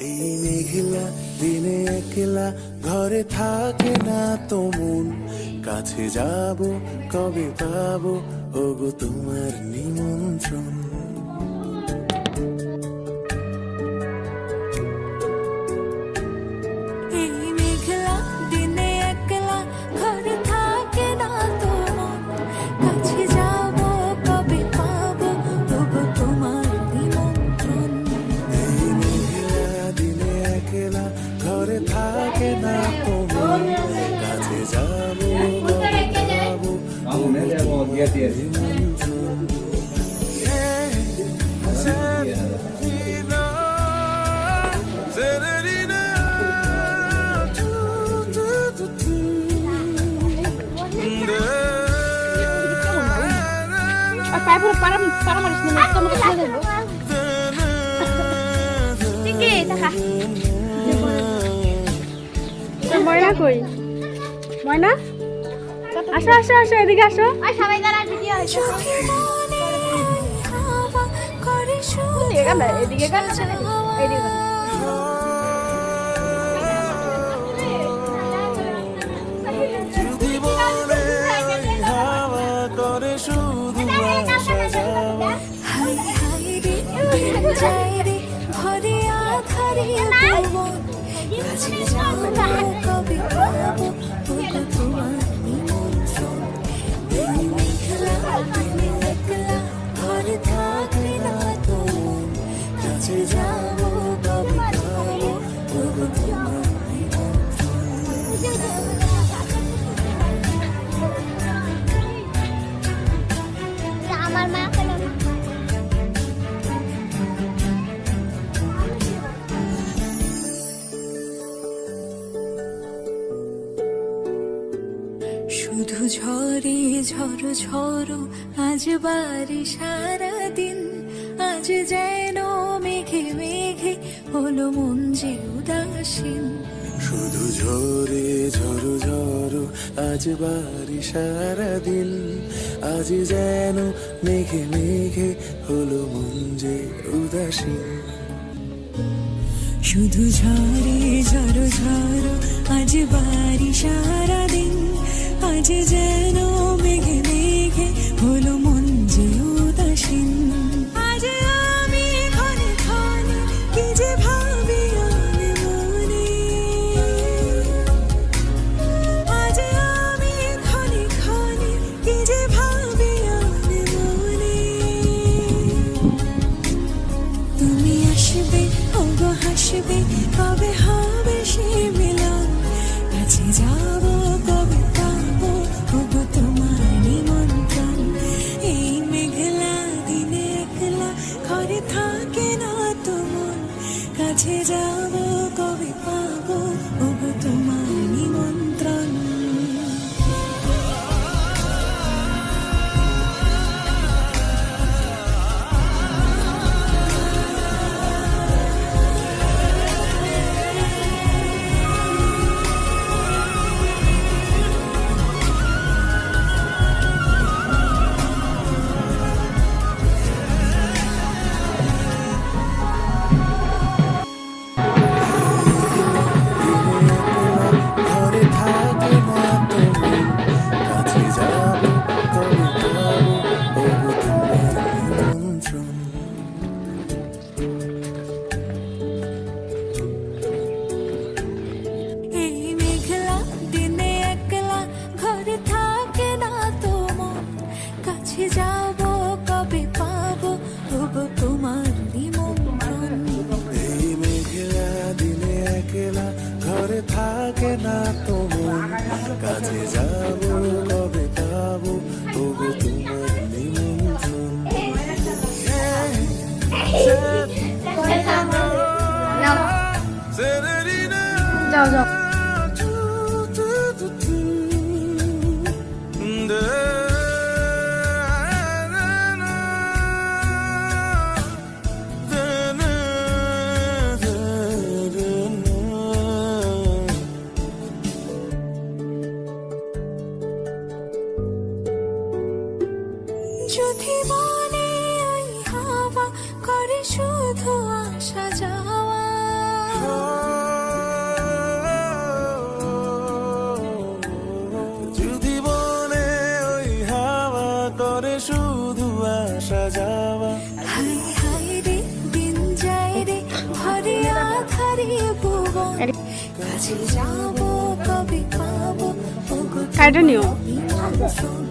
এই মেঘলা দিনে একলা ঘরে থাকে না তো মন, কাছে যাব কবে পাবো ওগো তোমার নিমন্ত্রণ। এই মেঘলা দিনে একলা ঘরে থাকে না তো মন, কাছে যাব কবে পাবো ওগো তোমার নিমন্ত্রণ। এই মেঘলা দিনে একলা ঘরে থাকে না তো মন, কাছে যাব কবে পাবো ওগো তোমার নিমন্ত্রণ। ময়না কই? ময়না আসো আসো আসো, এদিকে আসো। সবাই দাঁড়া, ভিডিও হচ্ছে। এদিকে গান, এদিকে গান। হাওয়া করে শুধু আসা যাওয়া, হাই হাই রে যাই রে ভরে আধারে ভুবন, কাছে যাব কবে পাবো ওগো তোমার নিমন্ত্রণ। এই মেঘলা দিনে একলা ঘরে থাকে না তো মন, কাছে যাব কবে পাবো ওগো তোমার আমার মা কেন শুধু ঝরে ঝড়ো ঝড়ো আজ বাড়ি সারাদিন, আজ যেন মেঘে মেঘে হলো মন যে উদাসীন। শুধু ঝরে ঝড়ো ঝড়ো আজ বাড়ি সারাদিন, আজ যেন মেঘে মেঘে হলো মন যে উদাসীন। শুধু ঝরে ঝড়ো ঝড়ো আজ বাড়ি সারাদিন, আজ যেন মেঘে মেঘে হলো মন যে উদাসীন। আজ আমি ক্ষণে ক্ষণে কি যে ভাবি আমি মনে, আজ আমি ক্ষণে ক্ষণে কি যে ভাবি আমি মনে। তুমি আসবে ওগো হাসবে কবে হবে সে মিলন, কাছে যাব কবে পাবো ওগো তোমার নিমন্ত্রণ। এই মেঘলা দিনে একলা ঘরে থাকে না তো মন, কাছে যাব কবে পাবো ওগো তোমার নিমন্ত্রণ। ঘরে থাকে না তো মন, কাছে যাব কবে পাবো ওগো তোমার নিমন্ত্রণ। এই মেঘলা দিনে একলা ঘরে থাকে না তো মন, কাছে যাব কবে পাবো ওগো তোমার নিমন্ত্রণ। এই মেঘলা দিনে একলা ঘরে থাকে না তো মন, কাছে যাব কবে পাবো ওগো তোমার নিমন্ত্রণ। যাও যাও। যদি মনে ওই হাওয়া করে শুধু আসা যাওয়া, ভুবন কাছে যাব কবে পাবো ওগো কাইটা নিও নিমন্ত্রণ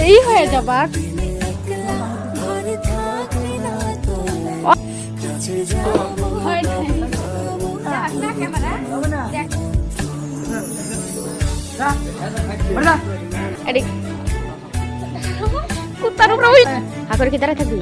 এই হয়ে যাবার একলা ঘরে থাকবে না তোমার কাছে যাব হয় নাই। এদিক কুত্তার উপরে হা করে কি দাঁড়ায় থাকবি